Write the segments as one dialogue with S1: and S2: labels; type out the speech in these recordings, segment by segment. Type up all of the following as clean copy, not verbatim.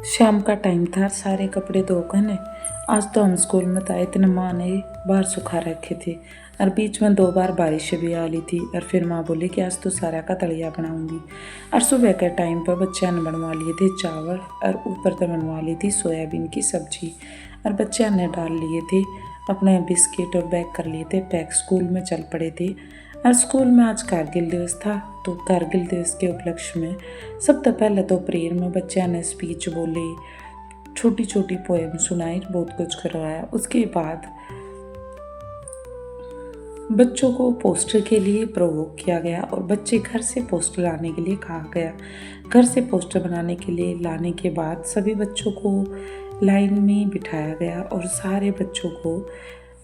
S1: शाम का टाइम था, सारे कपड़े धोकर ने आज तो हम स्कूल में था, इतने माँ ने बाहर सुखा रखे थे और बीच में 2 बार बारिश भी आ ली थी। और फिर माँ बोली कि आज तो सारा का तड़िया बनाऊंगी। और सुबह के टाइम पर बच्चा ने बनवा लिए थे चावल और ऊपर तो बनवा ली थी सोयाबीन की सब्जी। और बच्चा ने डाल लिए थे अपने बिस्किट और बैग कर लिए थे पैक, स्कूल में चल पड़े थे। और स्कूल में आज कारगिल दिवस था, तो कारगिल दिवस के उपलक्ष्य में सबसे पहले तो प्रेयर में बच्चा ने स्पीच बोले, छोटी छोटी पोएम सुनाई, बहुत कुछ करवाया। उसके बाद बच्चों को पोस्टर के लिए प्रोवोक किया गया और बच्चे घर से पोस्टर लाने के लिए कहा गया। घर से पोस्टर बनाने के लिए लाने के बाद सभी बच्चों को लाइन में बिठाया गया और सारे बच्चों को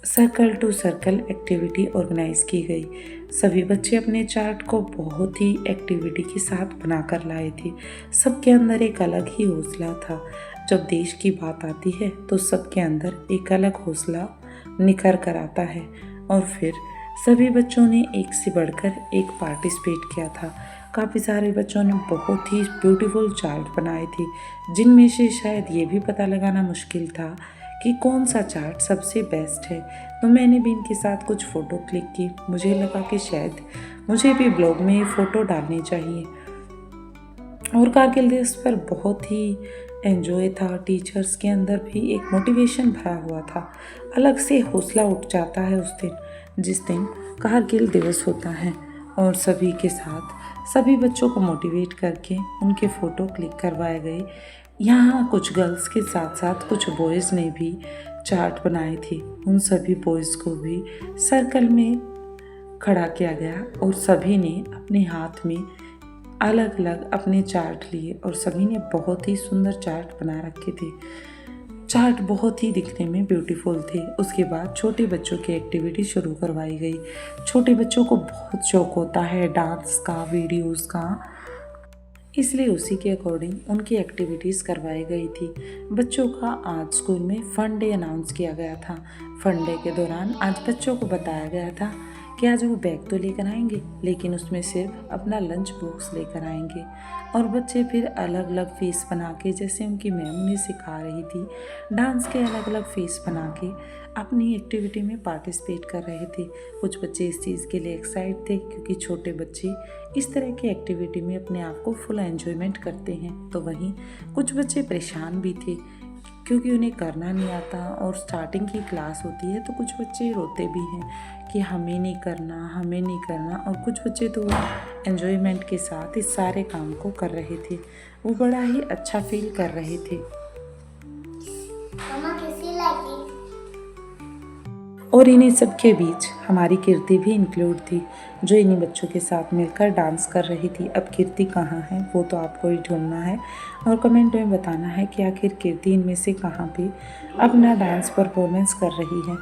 S1: circle to circle activity organise की गई। सभी बच्चे अपने चार्ट को बहुत ही एक्टिविटी के साथ बनाकर लाए थे। सबके अंदर एक अलग ही हौसला था। जब देश की बात आती है तो सबके अंदर एक अलग हौसला निखर कर आता है। और फिर सभी बच्चों ने एक से बढ़कर एक पार्टिसिपेट किया था। काफ़ी सारे बच्चों ने बहुत ही ब्यूटीफुल चार्ट बनाए थे, जिनमें से शायद ये भी पता लगाना मुश्किल था कि कौन सा चार्ट सबसे बेस्ट है। तो मैंने भी इनके साथ कुछ फ़ोटो क्लिक की। मुझे लगा कि शायद मुझे भी ब्लॉग में फ़ोटो डालनी चाहिए। और कारगिल दिवस पर बहुत ही एंजॉय था। टीचर्स के अंदर भी एक मोटिवेशन भरा हुआ था। अलग से हौसला उठ जाता है उस दिन, जिस दिन कारगिल दिवस होता है। और सभी के साथ सभी बच्चों को मोटिवेट करके उनके फ़ोटो क्लिक करवाए गए। यहाँ कुछ गर्ल्स के साथ साथ कुछ बॉयज़ ने भी चार्ट बनाए थे। उन सभी बॉयज़ को भी सर्कल में खड़ा किया गया और सभी ने अपने हाथ में अलग अलग अपने चार्ट लिए और सभी ने बहुत ही सुंदर चार्ट बना रखे थे। चार्ट बहुत ही दिखने में ब्यूटीफुल थे। उसके बाद छोटे बच्चों की एक्टिविटी शुरू करवाई गई। छोटे बच्चों को बहुत शौक होता है डांस का, वीडियोस का, इसलिए उसी के अकॉर्डिंग उनकी एक्टिविटीज़ करवाई गई थी। बच्चों का आज स्कूल में फन डे अनाउंस किया गया था। फन डे के दौरान आज बच्चों को बताया गया था कि आज वो बैग तो लेकर आएंगे, लेकिन उसमें सिर्फ अपना लंच बॉक्स लेकर आएंगे। और बच्चे फिर अलग अलग फेस बना के, जैसे उनकी मैम उन्हें सिखा रही थी, डांस के अलग अलग फेस बना के अपनी एक्टिविटी में पार्टिसिपेट कर रहे थे। कुछ बच्चे इस चीज़ के लिए एक्साइट थे क्योंकि छोटे बच्चे इस तरह की एक्टिविटी में अपने आप को फुल एंजॉयमेंट करते हैं। तो वहीं कुछ बच्चे परेशान भी थे क्योंकि उन्हें करना नहीं आता और स्टार्टिंग की क्लास होती है, तो कुछ बच्चे रोते भी हैं कि हमें नहीं करना, हमें नहीं करना। और कुछ बच्चे तो एंजॉयमेंट के साथ इस सारे काम को कर रहे थे। वो बड़ा ही अच्छा फील कर रहे थे।
S2: मम्मा कैसी लगी?
S1: और इन्हीं सब के बीच हमारी कीर्ति भी इंक्लूड थी, जो इन्हीं बच्चों के साथ मिलकर डांस कर रही थी। अब कीर्ति कहाँ है वो तो आपको ही ढूंढना है और कमेंट में बताना है कि आखिर कीर्ति इनमें से कहाँ पे अपना डांस परफॉर्मेंस कर रही है।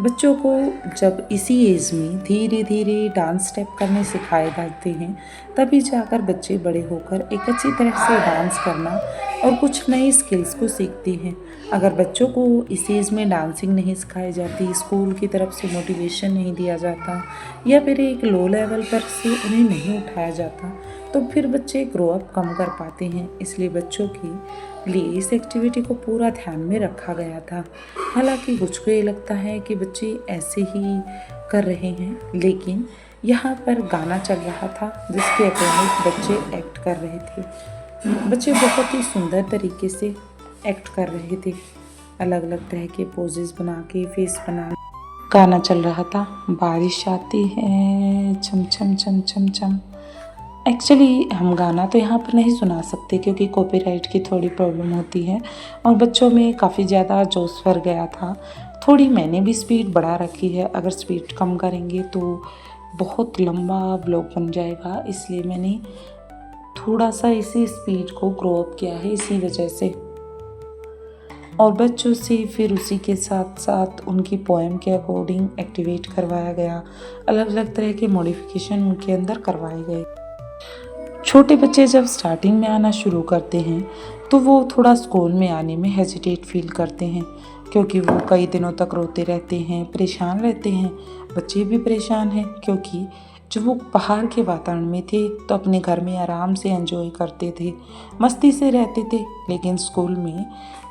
S1: बच्चों को जब इसी एज में धीरे धीरे डांस स्टेप करने सिखाए जाते हैं, तभी जाकर बच्चे बड़े होकर एक अच्छी तरह से डांस करना और कुछ नई स्किल्स को सीखते हैं। अगर बच्चों को इस एज में डांसिंग नहीं सिखाई जाती, स्कूल की तरफ से मोटिवेशन नहीं दिया जाता या फिर एक लो लेवल पर से उन्हें नहीं उठाया जाता, तो फिर बच्चे ग्रो अप कम कर पाते हैं। इसलिए बच्चों के लिए इस एक्टिविटी को पूरा ध्यान में रखा गया था। हालांकि कुछ को ये लगता है कि बच्चे ऐसे ही कर रहे हैं, लेकिन यहाँ पर गाना चल रहा था जिसके अकॉर्डिंग बच्चे एक्ट कर रहे थे। बच्चे बहुत ही सुंदर तरीके से एक्ट कर रहे थे, अलग अलग तरह के पोजेस बना के, फेस बना। गाना चल रहा था, बारिश आती है छम छम छम छम छम। एक्चुअली हम गाना तो यहाँ पर नहीं सुना सकते क्योंकि कॉपीराइट की थोड़ी प्रॉब्लम होती है और बच्चों में काफ़ी ज़्यादा जोश भर गया था। थोड़ी मैंने भी स्पीड बढ़ा रखी है, अगर स्पीड कम करेंगे तो बहुत लंबा ब्लॉग बन जाएगा, इसलिए मैंने थोड़ा सा इसी स्पीड को ग्रो अप किया है इसी वजह से। और बच्चों से फिर उसी के साथ साथ उनकी पोएम के अकॉर्डिंग एक्टिवेट करवाया गया। अलग अलग तरह के मॉडिफिकेशन उनके अंदर करवाए गए। छोटे बच्चे जब स्टार्टिंग में आना शुरू करते हैं तो वो थोड़ा स्कूल में आने में हेजिटेट फील करते हैं क्योंकि वो कई दिनों तक रोते रहते हैं, परेशान रहते हैं। बच्चे भी परेशान हैं क्योंकि जब वो पहाड़ के वातावरण में थे तो अपने घर में आराम से एंजॉय करते थे, मस्ती से रहते थे। लेकिन स्कूल में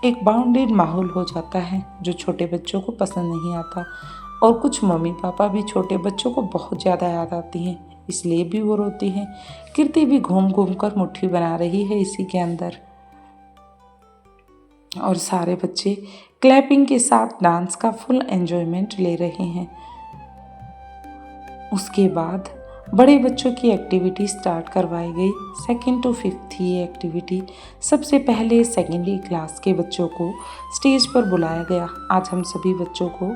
S1: एक बाउंडेड माहौल हो जाता है जो छोटे बच्चों को पसंद नहीं आता, और कुछ मम्मी पापा भी छोटे बच्चों को बहुत ज़्यादा याद आती हैं, इसलिए भी वो रोती हैं। कीर्ति भी घूम घूम कर मुट्ठी बना रही है इसी के अंदर, और सारे बच्चे क्लैपिंग के साथ डांस का फुल एंजॉयमेंट ले रहे हैं। उसके बाद बड़े बच्चों की एक्टिविटी स्टार्ट करवाई गई। 2nd to 5th ये एक्टिविटी। सबसे पहले सेकेंडरी क्लास के बच्चों को स्टेज पर बुलाया गया। आज हम सभी बच्चों को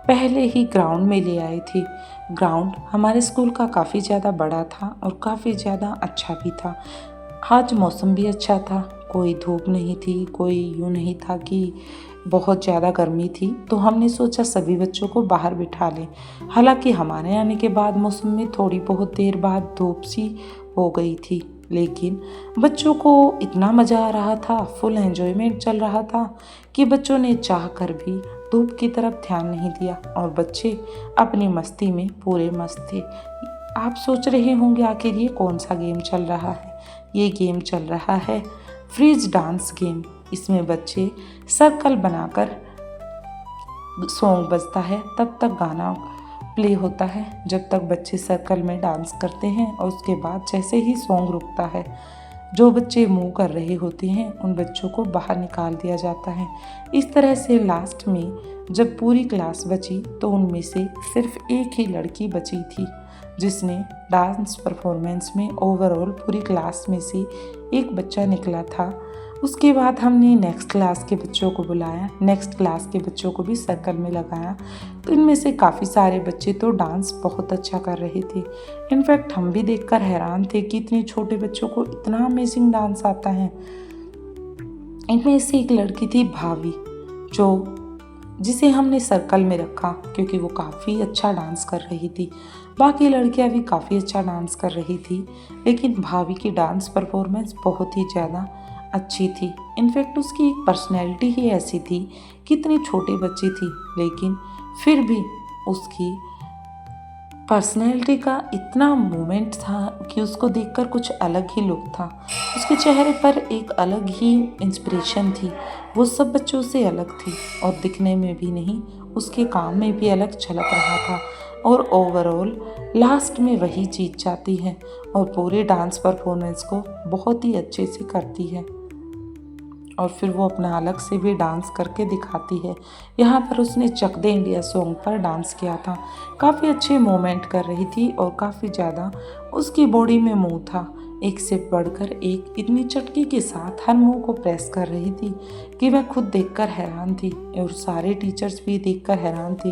S1: पहले ही ग्राउंड में ले आए थे। ग्राउंड हमारे स्कूल का काफ़ी ज़्यादा बड़ा था और काफ़ी ज़्यादा अच्छा भी था। आज मौसम भी अच्छा था, कोई धूप नहीं थी, कोई यूँ नहीं था कि बहुत ज़्यादा गर्मी थी, तो हमने सोचा सभी बच्चों को बाहर बिठा लें। हालांकि हमारे आने के बाद मौसम में थोड़ी बहुत देर बाद धूप सी हो गई थी, लेकिन बच्चों को इतना मज़ा आ रहा था, फुल एंजॉयमेंट चल रहा था कि बच्चों ने चाह कर भी धूप की तरफ ध्यान नहीं दिया और बच्चे अपनी मस्ती में पूरे मस्त थे। आप सोच रहे होंगे आखिर ये कौन सा गेम चल रहा है? ये गेम चल रहा है फ्रीज डांस गेम। इसमें बच्चे सर्कल बनाकर सॉन्ग बजता है, तब तक गाना प्ले होता है जब तक बच्चे सर्कल में डांस करते हैं, और उसके बाद जैसे ही सॉन्ग रुकता है, जो बच्चे मूव कर रहे होते हैं उन बच्चों को बाहर निकाल दिया जाता है। इस तरह से लास्ट में जब पूरी क्लास बची तो उनमें से सिर्फ एक ही लड़की बची थी जिसने डांस परफॉर्मेंस में ओवरऑल पूरी क्लास में से एक बच्चा निकला था। उसके बाद हमने नेक्स्ट क्लास के बच्चों को बुलाया, नेक्स्ट क्लास के बच्चों को भी सर्कल में लगाया। तो इनमें से काफ़ी सारे बच्चे तो डांस बहुत अच्छा कर रहे थे। इनफैक्ट हम भी देखकर हैरान थे कि इतने छोटे बच्चों को इतना अमेजिंग डांस आता है। इनमें से एक लड़की थी भावी, जिसे हमने सर्कल में रखा क्योंकि वो काफ़ी अच्छा डांस कर रही थी। बाकी लड़कियां भी काफ़ी अच्छा डांस कर रही थी, लेकिन भावी की डांस परफॉर्मेंस बहुत ही ज़्यादा अच्छी थी। इनफैक्ट उसकी एक पर्सनैलिटी ही ऐसी थी कि इतनी छोटी बच्ची थी, लेकिन फिर भी उसकी पर्सनैलिटी का इतना मूवमेंट था कि उसको देखकर कुछ अलग ही लुक था। उसके चेहरे पर एक अलग ही इंस्पिरेशन थी। वो सब बच्चों से अलग थी और दिखने में भी नहीं, उसके काम में भी अलग झलक रहा था। और ओवरऑल लास्ट में वही जीत जाती है और पूरे डांस परफॉर्मेंस को बहुत ही अच्छे से करती है, और फिर वो अपना अलग से भी डांस करके दिखाती है। यहाँ पर उसने चक दे इंडिया सॉन्ग पर डांस किया था। काफ़ी अच्छे मोमेंट कर रही थी और काफ़ी ज़्यादा उसकी बॉडी में मूव था। एक से बढ़कर एक इतनी चटकी के साथ हर मूव को प्रेस कर रही थी कि मैं खुद देखकर हैरान थी और सारे टीचर्स भी देखकर हैरान थे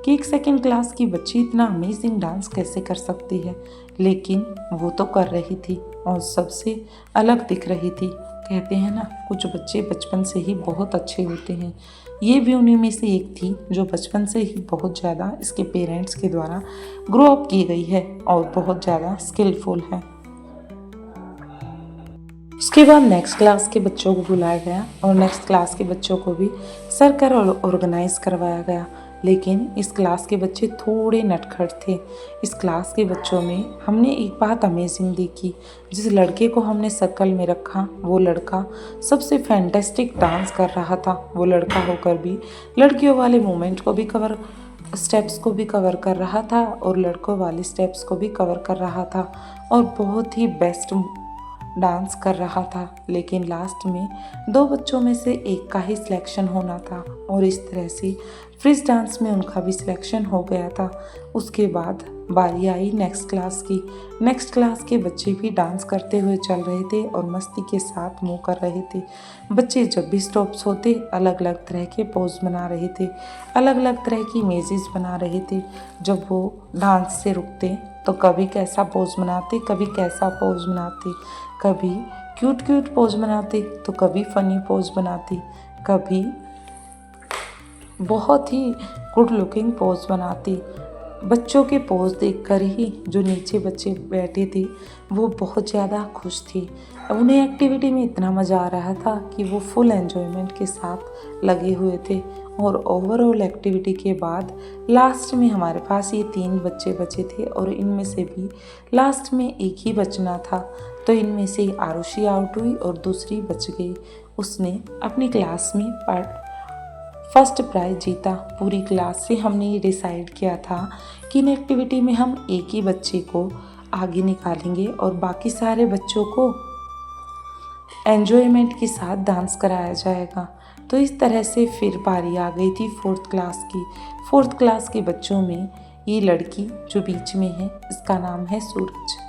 S1: कि एक 2nd क्लास की बच्ची इतना अमेजिंग डांस कैसे कर सकती है। लेकिन वो तो कर रही थी और सबसे अलग दिख रही थी। कहते हैं ना, कुछ बच्चे बचपन से ही बहुत अच्छे होते हैं। ये भी उन्हीं में से एक थी जो बचपन से ही बहुत ज़्यादा इसके पेरेंट्स के द्वारा ग्रो अप की गई है और बहुत ज़्यादा स्किलफुल है। उसके बाद नेक्स्ट क्लास के बच्चों को बुलाया गया और नेक्स्ट क्लास के बच्चों को भी सर्कल ऑर्गेनाइज करवाया गया। लेकिन इस क्लास के बच्चे थोड़े नटखट थे। इस क्लास के बच्चों में हमने एक बात अमेजिंग देखी। जिस लड़के को हमने सर्कल में रखा वो लड़का सबसे फैंटेस्टिक डांस कर रहा था। वो लड़का होकर भी लड़कियों वाले मोमेंट को भी स्टेप्स को भी कवर कर रहा था और लड़कों वाले स्टेप्स को भी कवर कर रहा था और बहुत ही बेस्ट डांस कर रहा था। लेकिन लास्ट में 2 बच्चों में से एक का ही सिलेक्शन होना था और इस तरह से फ्रीज डांस में उनका भी सिलेक्शन हो गया था। उसके बाद बारी आई नेक्स्ट क्लास की। नेक्स्ट क्लास के बच्चे भी डांस करते हुए चल रहे थे और मस्ती के साथ मूव कर रहे थे। बच्चे जब भी स्टॉप्स होते अलग अलग तरह के पोज बना रहे थे, अलग अलग तरह की इमेजेस बना रहे थे। जब वो डांस से रुकते तो कभी कैसा पोज बनाते, कभी कैसा पोज बनाते, कभी क्यूट क्यूट पोज बनाते तो कभी फनी पोज बनाते, कभी बहुत ही गुड लुकिंग पोज बनाती। बच्चों के पोज देखकर ही जो नीचे बच्चे बैठे थे वो बहुत ज़्यादा खुश थे। उन्हें एक्टिविटी में इतना मज़ा आ रहा था कि वो फुल एंजॉयमेंट के साथ लगे हुए थे और ओवरऑल एक्टिविटी के बाद लास्ट में हमारे पास ये 3 बच्चे बचे थे और इनमें से भी लास्ट में एक ही बचना था। तो इनमें से आरुषि आउट हुई और दूसरी बच गई। उसने अपनी क्लास में फर्स्ट प्राइज जीता। पूरी क्लास से हमने ये डिसाइड किया था कि इन एक्टिविटी में हम एक ही बच्चे को आगे निकालेंगे और बाकी सारे बच्चों को एन्जॉयमेंट के साथ डांस कराया जाएगा। तो इस तरह से फिर बारी आ गई थी 4th क्लास की। 4th क्लास के बच्चों में ये लड़की जो बीच में है, इसका नाम है सूरज।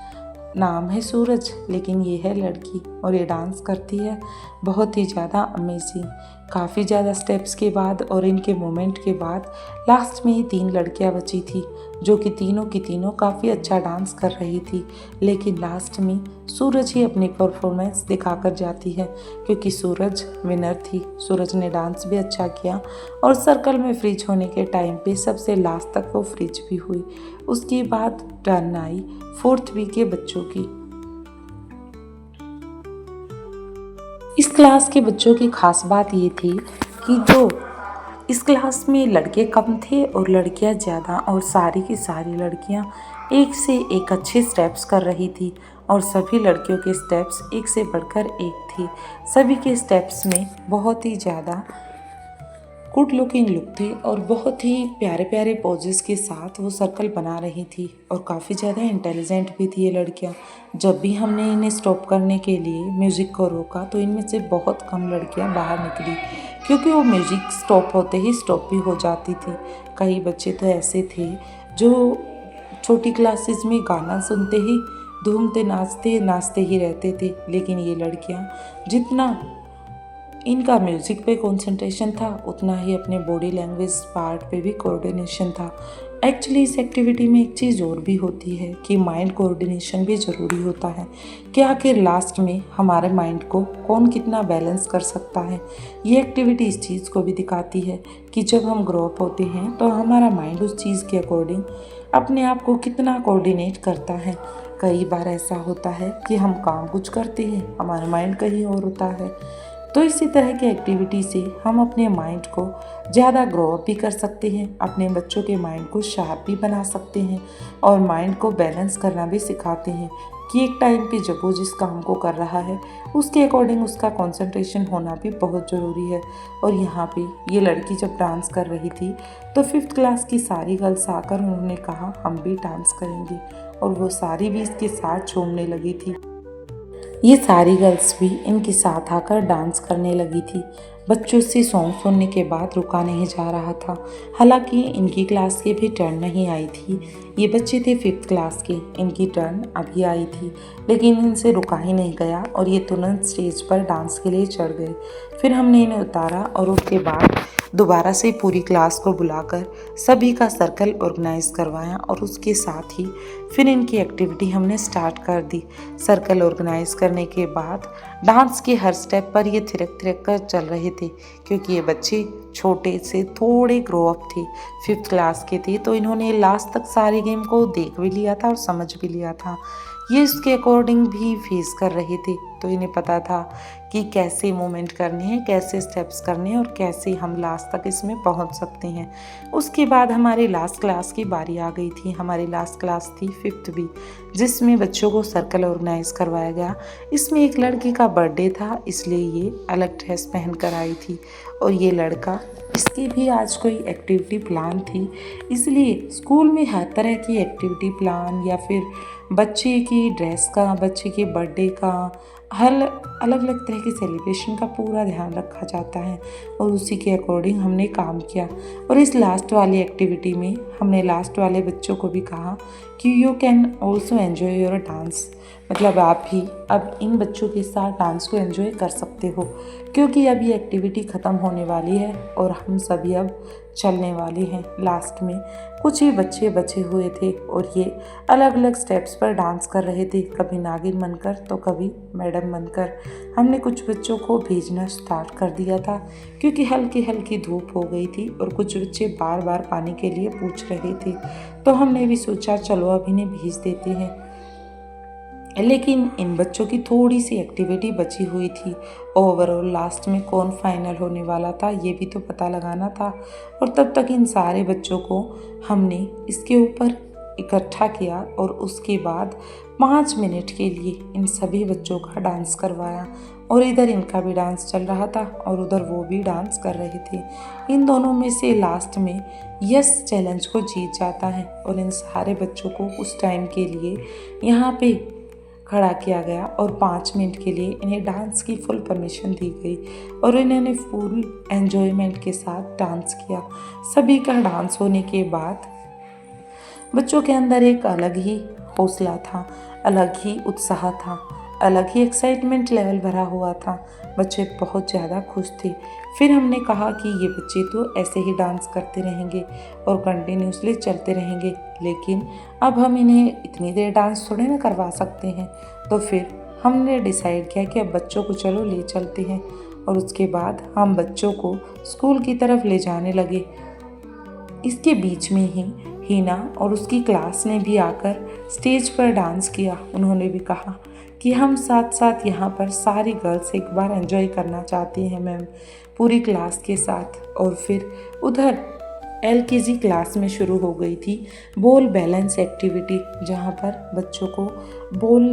S1: नाम है सूरज लेकिन ये है लड़की और ये डांस करती है बहुत ही ज़्यादा अमेजिंग। काफ़ी ज़्यादा स्टेप्स के बाद और इनके मोमेंट के बाद लास्ट में ही 3 लड़कियां बची थी जो कि तीनों की तीनों काफ़ी अच्छा डांस कर रही थी। लेकिन लास्ट में सूरज ही अपनी परफॉर्मेंस दिखाकर जाती है क्योंकि सूरज विनर थी। सूरज ने डांस भी अच्छा किया और सर्कल में फ्रीज होने के टाइम पे सबसे लास्ट तक वो फ्रीज भी हुई। उसके बाद टर्न आई 4th बी के बच्चों की। इस क्लास के बच्चों की खास बात ये थी कि जो इस क्लास में लड़के कम थे और लड़कियां ज़्यादा, और सारी की सारी लड़कियां एक से एक अच्छे स्टेप्स कर रही थी और सभी लड़कियों के स्टेप्स एक से बढ़कर एक थे। सभी के स्टेप्स में बहुत ही ज़्यादा गुड लुकिंग लुक थे और बहुत ही प्यारे प्यारे पोजेस के साथ वो सर्कल बना रही थी और काफ़ी ज़्यादा इंटेलिजेंट भी थी ये लड़कियाँ। जब भी हमने इन्हें स्टॉप करने के लिए म्यूज़िक को रोका तो इनमें से बहुत कम लड़कियाँ बाहर निकली क्योंकि वो म्यूज़िक स्टॉप होते ही स्टॉप भी हो जाती थी। कई बच्चे तो ऐसे थे जो छोटी क्लासेस में गाना सुनते ही धूमते नाचते ही रहते थे, लेकिन ये लड़कियाँ जितना इनका म्यूज़िक पे कंसंट्रेशन था उतना ही अपने बॉडी लैंग्वेज पार्ट पे भी कोऑर्डिनेशन था। एक्चुअली इस एक्टिविटी में एक चीज़ और भी होती है कि माइंड कोऑर्डिनेशन भी ज़रूरी होता है कि आखिर लास्ट में हमारे माइंड को कौन कितना बैलेंस कर सकता है। ये एक्टिविटी इस चीज़ को भी दिखाती है कि जब हम ग्रो अप होते हैं तो हमारा माइंड उस चीज़ के अकॉर्डिंग अपने आप को कितना कोऑर्डिनेट करता है। कई बार ऐसा होता है कि हम काम कुछ करते हैं, हमारा माइंड कहीं और होता है। तो इसी तरह की एक्टिविटी से हम अपने माइंड को ज़्यादा ग्रो अप भी कर सकते हैं, अपने बच्चों के माइंड को शार्प भी बना सकते हैं और माइंड को बैलेंस करना भी सिखाते हैं कि एक टाइम पे जब वो जिस काम को कर रहा है उसके अकॉर्डिंग उसका कंसंट्रेशन होना भी बहुत ज़रूरी है। और यहाँ पे ये लड़की जब डांस कर रही थी तो 5th क्लास की सारी गर्ल्स आकर उन्होंने कहा हम भी डांस करेंगे और वो सारी भी इसके साथ झूमने लगी थी। ये सारी गर्ल्स भी इनके साथ आकर डांस करने लगी थी। बच्चों से सॉन्ग सुनने के बाद रुका नहीं जा रहा था। हालांकि इनकी क्लास की भी टर्न नहीं आई थी। ये बच्चे थे 5th क्लास के, इनकी टर्न अभी आई थी लेकिन इनसे रुका ही नहीं गया और ये तुरंत स्टेज पर डांस के लिए चढ़ गए। फिर हमने इन्हें उतारा और उसके बाद दोबारा से पूरी क्लास को बुलाकर सभी का सर्कल ऑर्गेनाइज करवाया और उसके साथ ही फिर इनकी एक्टिविटी हमने स्टार्ट कर दी। सर्कल ऑर्गेनाइज करने के बाद डांस के हर स्टेप पर ये थिरक थिरक कर चल रहे थे क्योंकि ये बच्चे छोटे से थोड़े ग्रो अप थे, 5th क्लास के थे, तो इन्होंने लास्ट तक सारे गेम को देख भी लिया था और समझ भी लिया था। ये इसके अकॉर्डिंग भी फेस कर रहे थे तो इन्हें पता था कि कैसे मूवमेंट करने हैं, कैसे स्टेप्स करने हैं और कैसे हम लास्ट तक इसमें पहुंच सकते हैं। उसके बाद हमारी लास्ट क्लास की बारी आ गई थी। हमारी लास्ट क्लास थी 5th बी जिसमें बच्चों को सर्कल ऑर्गेनाइज करवाया गया। इसमें एक लड़की का बर्थडे था इसलिए ये अलग ड्रेस पहन कर आई थी और ये लड़का, इसकी भी आज कोई एक्टिविटी प्लान थी, इसलिए स्कूल में हर तरह की एक्टिविटी प्लान या फिर बच्चे की ड्रेस का, बच्चे के बर्थडे का, हर अलग अलग तरह के सेलिब्रेशन का पूरा ध्यान रखा जाता है और उसी के अकॉर्डिंग हमने काम किया। और इस लास्ट वाली एक्टिविटी में हमने लास्ट वाले बच्चों को भी कहा कि you can also enjoy your dance, मतलब आप भी अब इन बच्चों के साथ डांस को एंजॉय कर सकते हो क्योंकि अब ये एक्टिविटी ख़त्म होने वाली है और हम सभी अब चलने वाले हैं। लास्ट में कुछ ही बच्चे बचे हुए थे और ये अलग अलग स्टेप्स पर डांस कर रहे थे, कभी नागिन बनकर तो कभी मैडम बनकर। हमने कुछ बच्चों को भेजना स्टार्ट कर दिया था क्योंकि हल्की हल्की धूप हो गई थी और कुछ बच्चे बार बार पानी के लिए पूछ रहे थे, तो हमने भी सोचा चलो अब इन्हें भेज देते हैं। लेकिन इन बच्चों की थोड़ी सी एक्टिविटी बची हुई थी। ओवरऑल लास्ट में कौन फाइनल होने वाला था ये भी तो पता लगाना था, और तब तक इन सारे बच्चों को हमने इसके ऊपर इकट्ठा किया और उसके बाद 5 मिनट के लिए इन सभी बच्चों का डांस करवाया। और इधर इनका भी डांस चल रहा था और उधर वो भी डांस कर रहे थे। इन दोनों में से लास्ट में यस चैलेंज को जीत जाता है और इन सारे बच्चों को उस टाइम के लिए यहाँ पे खड़ा किया गया और 5 मिनट के लिए इन्हें डांस की फुल परमिशन दी गई और इन्होंने फुल एंजॉयमेंट के साथ डांस किया। सभी का डांस होने के बाद बच्चों के अंदर एक अलग ही हौसला था, अलग ही उत्साह था, अलग ही एक्साइटमेंट लेवल भरा हुआ था। बच्चे बहुत ज़्यादा खुश थे। फिर हमने कहा कि ये बच्चे तो ऐसे ही डांस करते रहेंगे और कंटिन्यूसली चलते रहेंगे, लेकिन अब हम इन्हें इतनी देर डांस थोड़े ना करवा सकते हैं। तो फिर हमने डिसाइड किया कि अब बच्चों को चलो ले चलते हैं, और उसके बाद हम बच्चों को स्कूल की तरफ ले जाने लगे। इसके बीच में ही हीना और उसकी क्लास ने भी आकर स्टेज पर डांस किया। उन्होंने भी कहा कि हम साथ साथ यहाँ पर सारी गर्ल्स एक बार एंजॉय करना चाहती हैं मैम, पूरी क्लास के साथ। और फिर उधर LKG क्लास में शुरू हो गई थी बॉल बैलेंस एक्टिविटी, जहाँ पर बच्चों को बॉल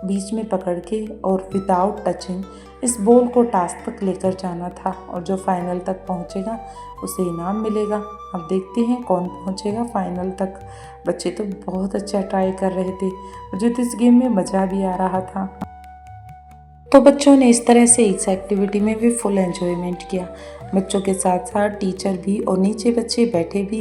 S1: बीच में पकड़ के और विदाउट टचिंग इस बॉल को टास्क तक लेकर जाना था, और जो फाइनल तक पहुंचेगा उसे इनाम मिलेगा। अब देखते हैं कौन पहुंचेगा फाइनल तक। बच्चे तो बहुत अच्छा ट्राई कर रहे थे, मुझे तो इस गेम में मज़ा भी आ रहा था। तो बच्चों ने इस तरह से इस एक्टिविटी में भी फुल एंजॉयमेंट किया। बच्चों के साथ साथ टीचर भी और नीचे बच्चे बैठे भी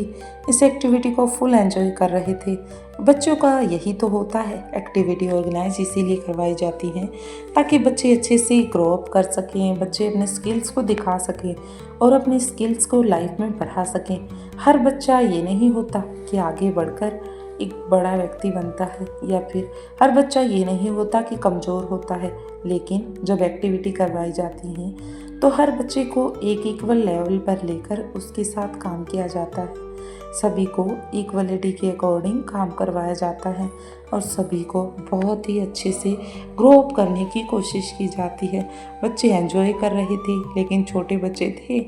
S1: इस एक्टिविटी को फुल एंजॉय कर रहे थे। बच्चों का यही तो होता है, एक्टिविटी ऑर्गेनाइज इसीलिए करवाई जाती हैं ताकि बच्चे अच्छे से ग्रो अप कर सकें, बच्चे अपने स्किल्स को दिखा सकें और अपने स्किल्स को लाइफ में बढ़ा सकें। हर बच्चा ये नहीं होता कि आगे बढ़कर एक बड़ा व्यक्ति बनता है, या फिर हर बच्चा ये नहीं होता कि कमज़ोर होता है। लेकिन जब एक्टिविटी करवाई जाती हैं तो हर बच्चे को एक इक्वल लेवल पर लेकर उसके साथ काम किया जाता है। सभी को इक्वलिटी के अकॉर्डिंग काम करवाया जाता है और सभी को बहुत ही अच्छे से ग्रो अप करने की कोशिश की जाती है। बच्चे एंजॉय कर रहे थे, लेकिन छोटे बच्चे थे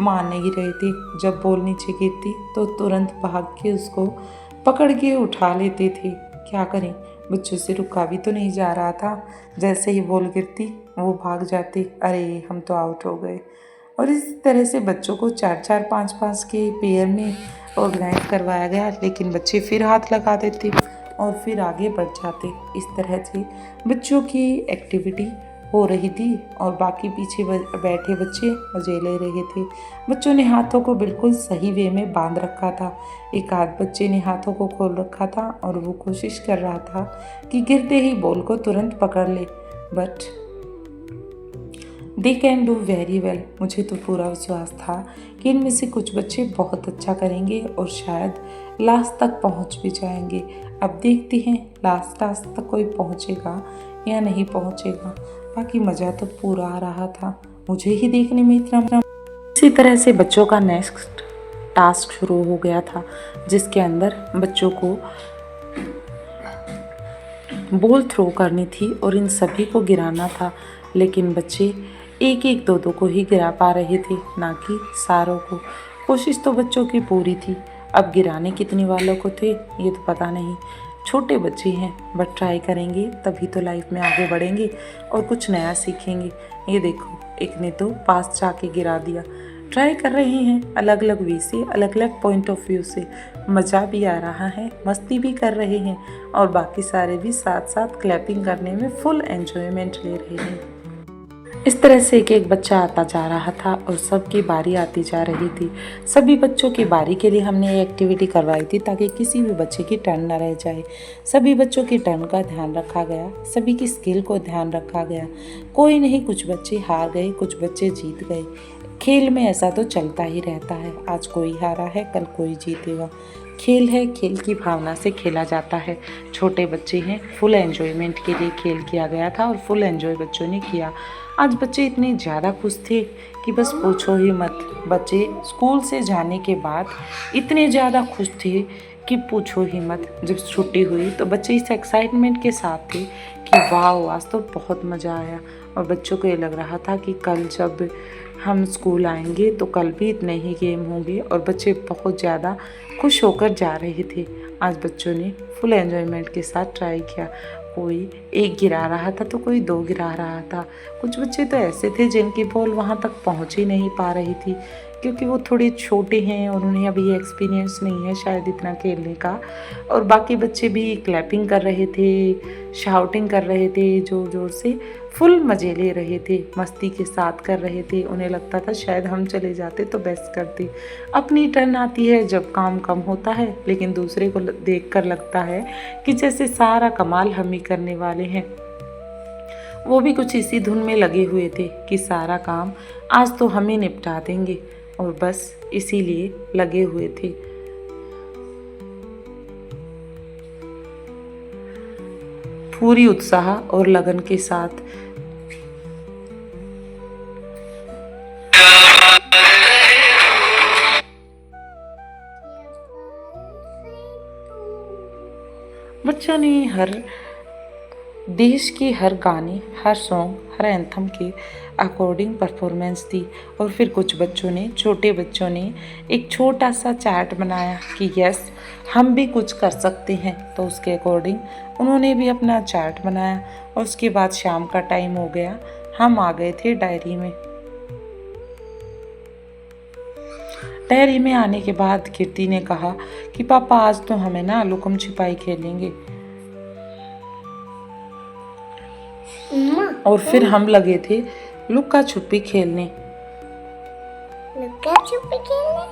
S1: मान नहीं रहे थे। जब बॉल नीचे गिरती तो तुरंत भाग के उसको पकड़ के उठा लेते थे। क्या करें, बच्चों से रुका भी तो नहीं जा रहा था। जैसे ही बॉल गिरती वो भाग जाते, अरे हम तो आउट हो गए। और इस तरह से बच्चों को 4-4, 5-5 के पेयर में ऑर्गेनाइज करवाया गया, लेकिन बच्चे फिर हाथ लगा देते और फिर आगे बढ़ जाते। इस तरह से बच्चों की एक्टिविटी हो रही थी और बाकी पीछे बैठे बच्चे मजे ले रहे थे। बच्चों ने हाथों को बिल्कुल सही वे में बांध रखा था। एक आध बच्चे ने हाथों को खोल रखा था और वो कोशिश कर रहा था कि गिरते ही बॉल को तुरंत पकड़ ले, but they can do very well. मुझे तो पूरा विश्वास था कि इनमें से कुछ बच्चे बहुत अच्छा करेंगे और शायद लास्ट तक पहुंच भी जाएंगे। अब देखते हैं लास्ट तक कोई पहुंचेगा या नहीं पहुंचेगा। बाकी मज़ा तो पूरा आ रहा था, मुझे ही देखने में इतना। इसी तरह से बच्चों का नेक्स्ट टास्क शुरू हो गया था, जिसके अंदर बच्चों को बॉल थ्रो करनी थी और इन सभी को गिराना था। लेकिन बच्चे एक एक दो दो को ही गिरा पा रहे थे, ना कि सारों को। कोशिश तो बच्चों की पूरी थी, अब गिराने कितने वालों को थे ये तो पता नहीं। छोटे बच्चे हैं, बट ट्राई करेंगे तभी तो लाइफ में आगे बढ़ेंगे और कुछ नया सीखेंगे। ये देखो, एक ने तो पास जाके गिरा दिया। ट्राई कर रहे हैं अलग अलग वे से, अलग अलग पॉइंट ऑफ व्यू से। मज़ा भी आ रहा है, मस्ती भी कर रहे हैं और बाकी सारे भी साथ साथ क्लैपिंग करने में फुल एंजॉयमेंट ले रहे हैं। इस तरह से एक एक बच्चा आता जा रहा था और सबकी बारी आती जा रही थी। सभी बच्चों की बारी के लिए हमने ये एक्टिविटी करवाई थी ताकि किसी भी बच्चे की टर्न न रह जाए। सभी बच्चों की टर्न का ध्यान रखा गया, सभी की स्किल को ध्यान रखा गया। कोई नहीं, कुछ बच्चे हार गए, कुछ बच्चे जीत गए। खेल में ऐसा तो चलता ही रहता है, आज कोई हारा है कल कोई जीतेगा। खेल है, खेल की भावना से खेला जाता है। छोटे बच्चे हैं, फुल एंजॉयमेंट के लिए खेल किया गया था और फुल एंजॉय बच्चों ने किया। आज बच्चे इतने ज़्यादा खुश थे कि बस पूछो ही मत। बच्चे स्कूल से जाने के बाद इतने ज़्यादा खुश थे कि पूछो ही मत। जब छुट्टी हुई तो बच्चे इस एक्साइटमेंट के साथ थे कि वाह आज तो बहुत मज़ा आया। और बच्चों को ये लग रहा था कि कल जब हम स्कूल आएंगे तो कल भी इतने ही गेम होंगे, और बच्चे बहुत ज़्यादा खुश होकर जा रहे थे। आज बच्चों ने फुल एंजॉयमेंट के साथ ट्राई किया। कोई एक गिरा रहा था तो कोई दो गिरा रहा था। कुछ बच्चे तो ऐसे थे जिनकी बॉल वहाँ तक पहुँच ही नहीं पा रही थी, क्योंकि वो थोड़े छोटे हैं और उन्हें अभी एक्सपीरियंस नहीं है शायद इतना खेलने का। और बाकी बच्चे भी क्लैपिंग कर रहे थे, शाउटिंग कर रहे थे, ज़ोर ज़ोर से फुल मज़े ले रहे थे, मस्ती के साथ कर रहे थे। उन्हें लगता था शायद हम चले जाते तो बेस्ट करते। अपनी टर्न आती है जब काम कम होता है, लेकिन दूसरे को देखकर लगता है कि जैसे सारा कमाल हम ही करने वाले हैं। वो भी कुछ इसी धुन में लगे हुए थे कि सारा काम आज तो हम ही निपटा देंगे, और बस इसीलिए लगे हुए थे। पूरी उत्साह और लगन के साथ। बच्चों ने हर देश के हर गाने, हर सॉन्ग, हर एंथम के अकॉर्डिंग परफॉर्मेंस दी। और फिर कुछ बच्चों ने, छोटे बच्चों ने एक छोटा सा चार्ट बनाया कि यस हम भी कुछ कर सकते हैं। तो उसके अकॉर्डिंग उन्होंने भी अपना चार्ट बनाया। और उसके बाद शाम का टाइम हो गया, हम आ गए थे डायरी में। डायरी में आने के बाद कीर्ति ने कहा कि पापा आज तो हमें ना लुकम छिपाई खेलेंगे। और फिर हम लगे थे लुक्का छुपी खेलने।
S2: लुक्का छुपी खेलने?